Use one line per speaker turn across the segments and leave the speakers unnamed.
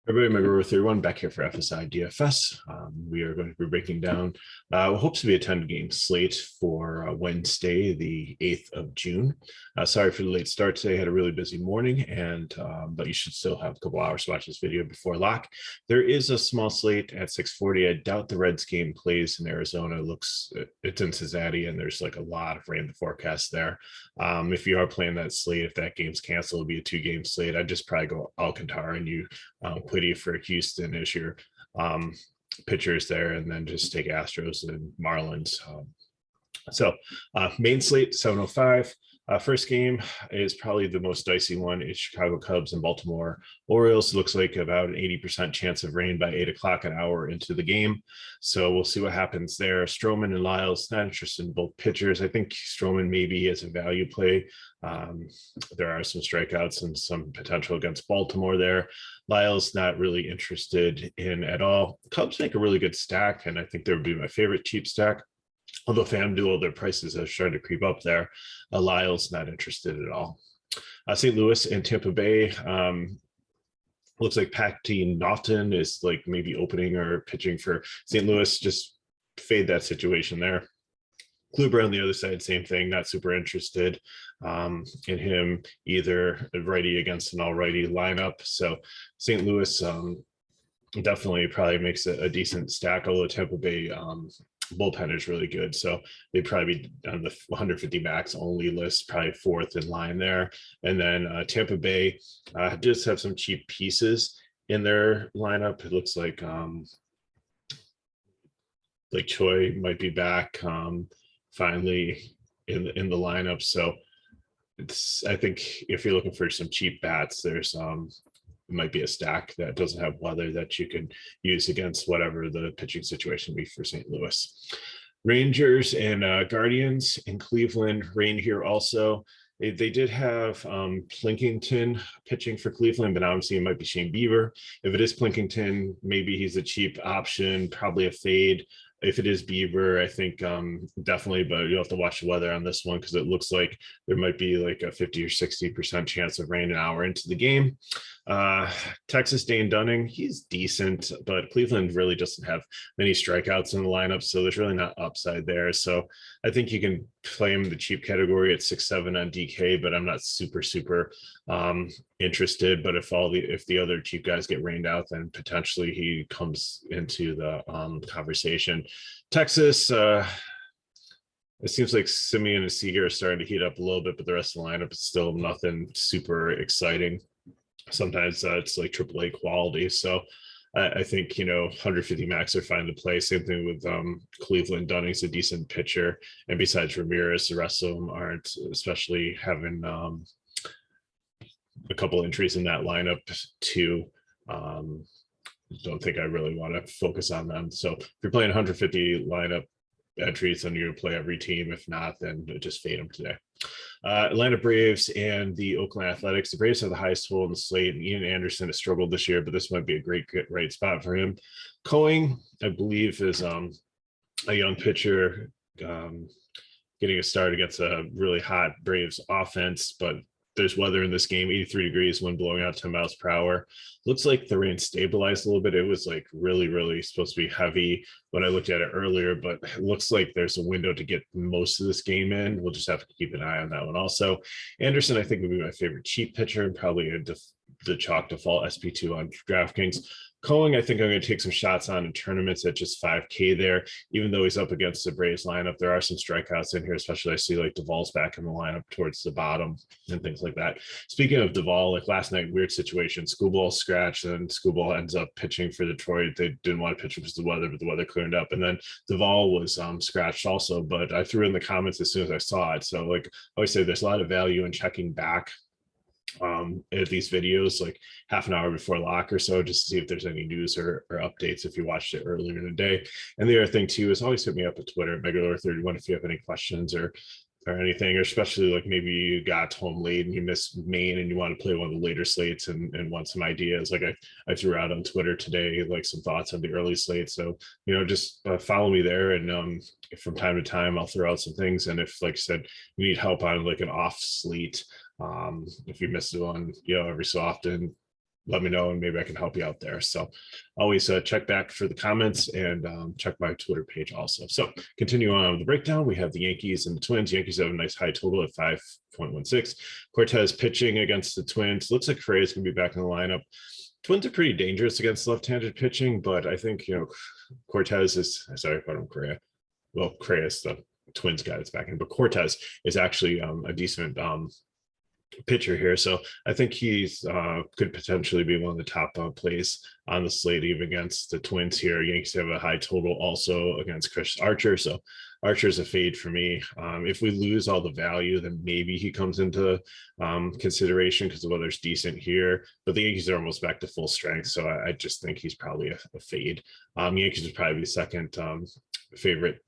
Everybody, my brother 31 back here for FSI DFS. We are going to be breaking down what hopes to be a 10-game slate for Wednesday, the 8th of June. Sorry for the late start today. Had a really busy morning, but you should still have a couple hours to watch this video before lock. There is a small slate at 6:40. I doubt the Reds game plays in Arizona. It's in Cincinnati, and there's like a lot of rain forecast there. If you are playing that slate, if that game's canceled, it'll be a 2-game slate. I'd just probably go Alcantara and you Quiddy for Houston as your pitchers there, and then just take Astros and Marlins. Main slate 7:05. First game is probably the most dicey one. It's Chicago Cubs and Baltimore Orioles. It looks like about an 80% chance of rain by 8 o'clock an hour into the game. So we'll see what happens there. Stroman and Lyles, not interested in both pitchers. I think Stroman maybe is a value play. There are some strikeouts and some potential against Baltimore there. Lyles not really interested in at all. Cubs make a really good stack, and I think that would be my favorite cheap stack. Although FanDuel, their prices have started to creep up there. Lyle's not interested at all. St. Louis and Tampa Bay. Looks like Patty Naughton is like maybe opening or pitching for St. Louis. Just fade that situation there. Kluber on the other side, same thing, not super interested in him either, a righty against an all-righty lineup. So St. Louis definitely probably makes a decent stack, although Tampa Bay bullpen is really good. So they'd probably be on the 150 max only list, probably fourth in line there. And then Tampa Bay just have some cheap pieces in their lineup. It looks like Choi might be back finally in the lineup. So I think if you're looking for some cheap bats, there's it might be a stack that doesn't have weather that you can use against whatever the pitching situation be for St. Louis. Rangers and Guardians in Cleveland, rain here also. They did have Plinkington pitching for Cleveland, but now I'm seeing it might be Shane Bieber. If it is Plinkington, maybe he's a cheap option, probably a fade. If it is Bieber, I think definitely, but you'll have to watch the weather on this one because it looks like there might be like a 50 or 60% chance of rain an hour into the game. Texas Dane Dunning, he's decent, but Cleveland really doesn't have many strikeouts in the lineup, so there's really not upside there. So I think you can play him the cheap category at 6-7 on DK, but I'm not super interested. But if the other cheap guys get rained out, then potentially he comes into the conversation. Texas, it seems like Simeon and Seager are starting to heat up a little bit, but the rest of the lineup is still nothing super exciting. Sometimes it's like AAA quality. So I think, 150 max are fine to play. Same thing with Cleveland. Dunning's a decent pitcher. And besides Ramirez, the rest of them aren't, especially having a couple entries in that lineup too. Don't think I really want to focus on them. So if you're playing 150 lineup entries, then you're going to play every team. If not, then just fade them today. Atlanta Braves and the Oakland Athletics. The Braves have the highest total in the slate, and Ian Anderson has struggled this year, but this might be a great right spot for him. Coing, I believe, is a young pitcher getting a start against a really hot Braves offense, but there's weather in this game, 83 degrees, wind blowing out 10 miles per hour. Looks like the rain stabilized a little bit. It was like really supposed to be heavy when I looked at it earlier, but it looks like there's a window to get most of this game in. We'll just have to keep an eye on that one. Also, Anderson, I think, would be my favorite cheap pitcher and probably the chalk default SP2 on DraftKings. Coing, I think I'm going to take some shots on in tournaments at just 5K there, even though he's up against the Braves lineup. There are some strikeouts in here, especially I see like Duvall's back in the lineup towards the bottom and things like that. Speaking of Duvall, like last night, weird situation. Schoolball scratched and Schoolball ends up pitching for Detroit. They didn't want to pitch because of the weather, but the weather cleared up. And then Duvall was scratched also, but I threw in the comments as soon as I saw it. So like I always say, there's a lot of value in checking back at these videos like half an hour before lock or so, just to see if there's any news or updates if you watched it earlier in the day. And the other thing too is always hit me up at Twitter at Megalore31 if you have any questions or anything, or especially like maybe you got home late and you missed Maine and you want to play one of the later slates and want some ideas. Like I threw out on Twitter today like some thoughts on the early slate. So just follow me there, and from time to time I'll throw out some things. And if, like I said, you need help on like an off slate, if you missed one every so often, let me know and maybe I can help you out there. So always check back for the comments and check my Twitter page also. So continue on with the breakdown. We have the Yankees and the Twins. Yankees have a nice high total at 5.16. Cortez pitching against the Twins. Looks like Correa's going to be back in the lineup. Twins are pretty dangerous against left-handed pitching, but I think, Cortez is, sorry, I called him Correa. Well, Correa is the Twins guy that's back in, but Cortez is actually a decent pitcher here. So I think he's could potentially be one of the top plays on the slate, even against the Twins here. Yankees have a high total also against Chris Archer. So Archer's a fade for me. If we lose all the value, then maybe he comes into consideration because the weather's decent here. But the Yankees are almost back to full strength. So I just think he's probably a fade. Yankees would probably be second favorite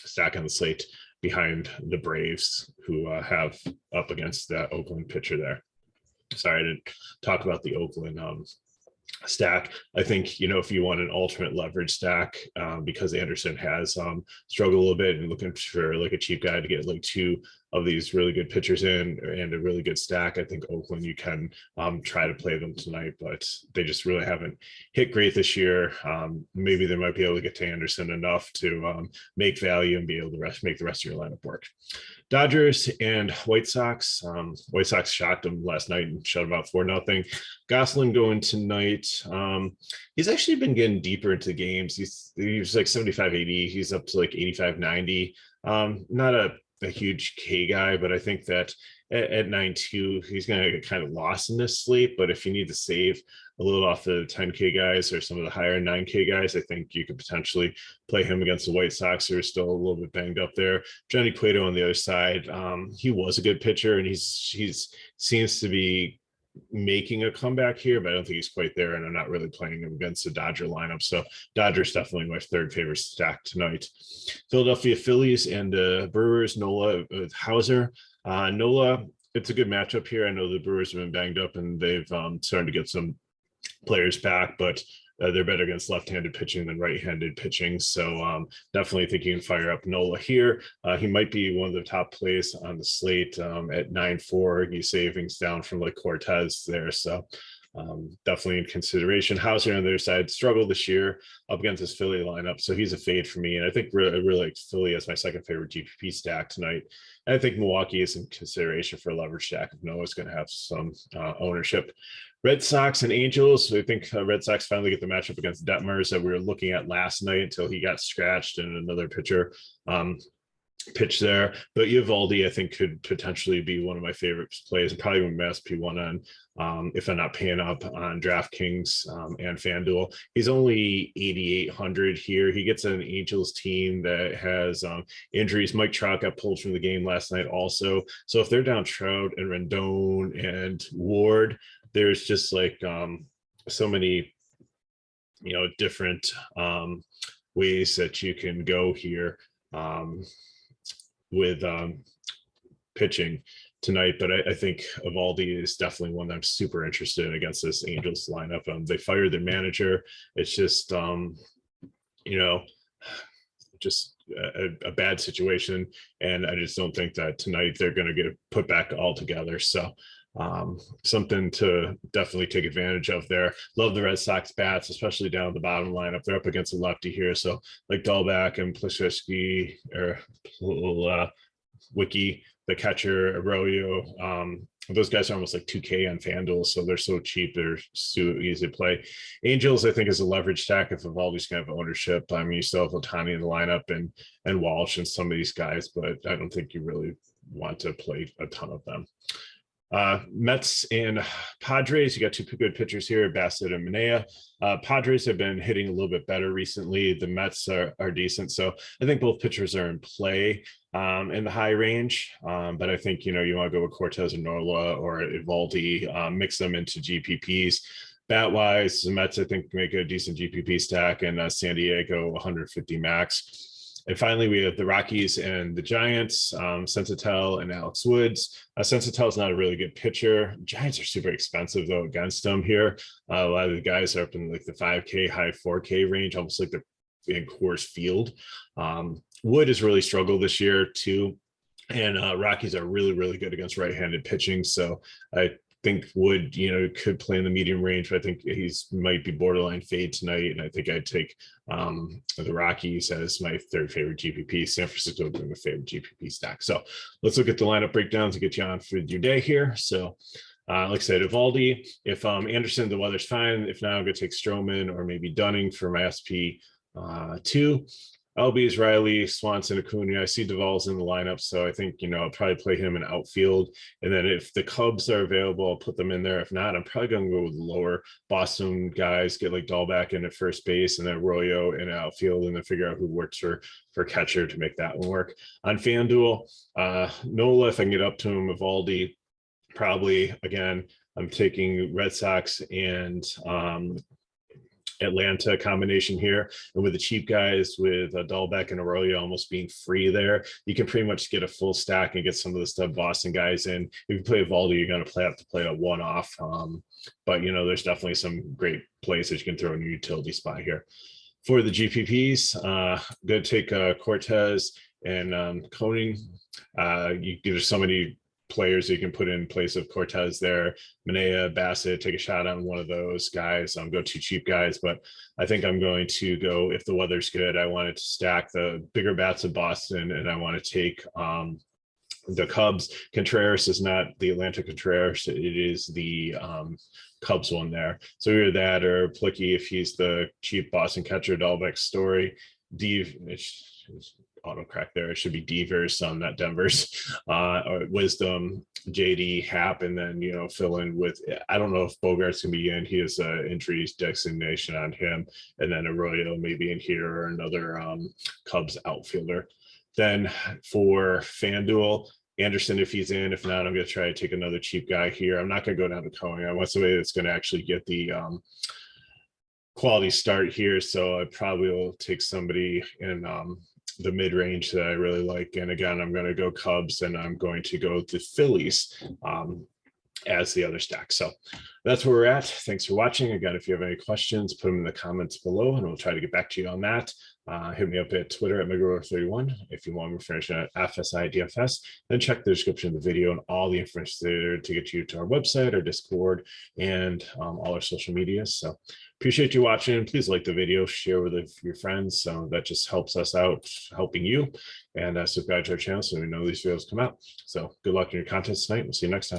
stack on the slate behind the Braves, who have up against that Oakland pitcher there. Sorry, I didn't talk about the Oakland stack. I think, if you want an alternate leverage stack, because Anderson has struggled a little bit and looking for like a cheap guy to get like two of these really good pitchers in and a really good stack, I think Oakland, you can try to play them tonight, but they just really haven't hit great this year. Maybe they might be able to get to Anderson enough to make value and be able to make the rest of your lineup work. Dodgers and White Sox. White Sox shocked them last night and shut them out 4-0. Gosselin going tonight. He's actually been getting deeper into games. He's like 75, 80. He's up to like 85, 90. Not a huge K guy, but I think that at 9-2, he's going to get kind of lost in this slate. But if you need to save a little off the 10K guys or some of the higher 9K guys, I think you could potentially play him against the White Sox, who are still a little bit banged up there. Johnny Cueto on the other side, he was a good pitcher, and he's seems to be making a comeback here, but I don't think he's quite there, and I'm not really playing him against the Dodger lineup. So Dodgers definitely my third favorite stack tonight. Philadelphia Phillies and Brewers. Nola with Hauser. Nola, it's a good matchup here. I know the Brewers have been banged up and they've started to get some players back, but they're better against left-handed pitching than right-handed pitching. So definitely think you can fire up Nola here. He might be one of the top plays on the slate at 9-4. He's savings down from like Cortez there. So definitely in consideration. Hauser on their side struggled this year up against his Philly lineup, so he's a fade for me. And I think I really like Philly as my second favorite GPP stack tonight. And I think Milwaukee is in consideration for a leverage stack if Noah's going to have some ownership. Red Sox and Angels. I think Red Sox finally get the matchup against Detmers that we were looking at last night until he got scratched and another pitcher pitch there. But Eovaldi, I think, could potentially be one of my favorite plays and probably my SP1 on if I'm not paying up on DraftKings and FanDuel. He's only 8,800 here. He gets an Angels team that has injuries. Mike Trout got pulled from the game last night also. So if they're down Trout and Rendon and Ward, there's just like so many, different ways that you can go here with pitching tonight. But I think Eovaldi is definitely one that I'm super interested in against this Angels lineup. They fired their manager. It's just, just a bad situation. And I just don't think that tonight they're going to get put back all together. So something to definitely take advantage of there. Love the Red Sox bats, especially down the bottom lineup. They're up against a lefty here. So like Dahlback and Pleshinski or Wiki, the catcher, Arroyo, those guys are almost like 2K on FanDuel, so they're so cheap, they're so easy to play. Angels, I think, is a leverage stack if Eovaldi's going to have ownership. I mean, you still have Ohtani in the lineup and Walsh and some of these guys, but I don't think you really want to play a ton of them. Mets and Padres, you got two good pitchers here, Bassett and Manaea. Padres have been hitting a little bit better recently. The Mets are decent. So I think both pitchers are in play in the high range. But I think, you want to go with Cortez and Nola or Eovaldi, mix them into GPPs. Bat-wise, the Mets, I think, make a decent GPP stack, and San Diego 150 max. And finally, we have the Rockies and the Giants, Sensatel and Alex Woods. Sensatel is not a really good pitcher. Giants are super expensive, though, against them here. A lot of the guys are up in like the 5K, high 4K range, almost like they're in Coors Field. Wood has really struggled this year, too. And Rockies are really, really good against right-handed pitching. So I think Wood, could play in the medium range, but I think he's might be borderline fade tonight. And I think I'd take the Rockies as my third favorite GPP. San Francisco being my favorite GPP stack. So let's look at the lineup breakdowns to get you on for your day here. So like I said, Evaldi, if Anderson, the weather's fine. If not, I'm going to take Stroman or maybe Dunning for my SP2. LB is Riley, Swanson, Acuna. I see Duvall's in the lineup, so I think, I'll probably play him in outfield. And then if the Cubs are available, I'll put them in there. If not, I'm probably going to go with lower Boston guys, get like Dahlback in at first base and then Arroyo in outfield, and then figure out who works for catcher to make that one work. On FanDuel, Nola, if I can get up to him, Evaldi, probably, again, I'm taking Red Sox and Atlanta combination here. And with the cheap guys, with Dahlbeck and Arroyo almost being free there, you can pretty much get a full stack and get some of the stud Boston guys in. If you play Evaldi, you're going to have to play a one-off. But, there's definitely some great places you can throw in your utility spot here. For the GPPs, going to take Cortez and Koenig. There's so many players you can put in place of Cortez there. Manea, Bassett, take a shot on one of those guys. Go two cheap guys, but I think I'm going to go, if the weather's good, I wanted to stack the bigger bats of Boston, and I want to take the Cubs. Contreras is not the Atlanta Contreras. It is the Cubs one there. So either that or Plicky if he's the cheap Boston catcher. Dahlbeck Story. Auto crack there. It should be Devers, not Denver's. Or Wisdom, JD, Hap, and then fill in with, I don't know if Bogart's gonna be in. He has injuries designation on him, and then Arroyo maybe in here or another Cubs outfielder. Then for FanDuel, Anderson if he's in. If not, I'm gonna try to take another cheap guy here. I'm not gonna go down to Cohen. I want somebody that's gonna actually get the quality start here. So I probably will take somebody in the mid-range that I really like. And again, I'm going to go Cubs, and I'm going to go the Phillies as the other stack. So that's where we're at. Thanks for watching. Again, if you have any questions, put them in the comments below, and we'll try to get back to you on that. Hit me up at Twitter at Megaroar31. If you want more information at FSI DFS, then check the description of the video and all the information there to get you to our website, our Discord, and all our social media. So appreciate you watching. Please like the video, share with your friends. So that just helps us out, helping you. And subscribe to our channel so we know these videos come out. So good luck in your content tonight. We'll see you next time.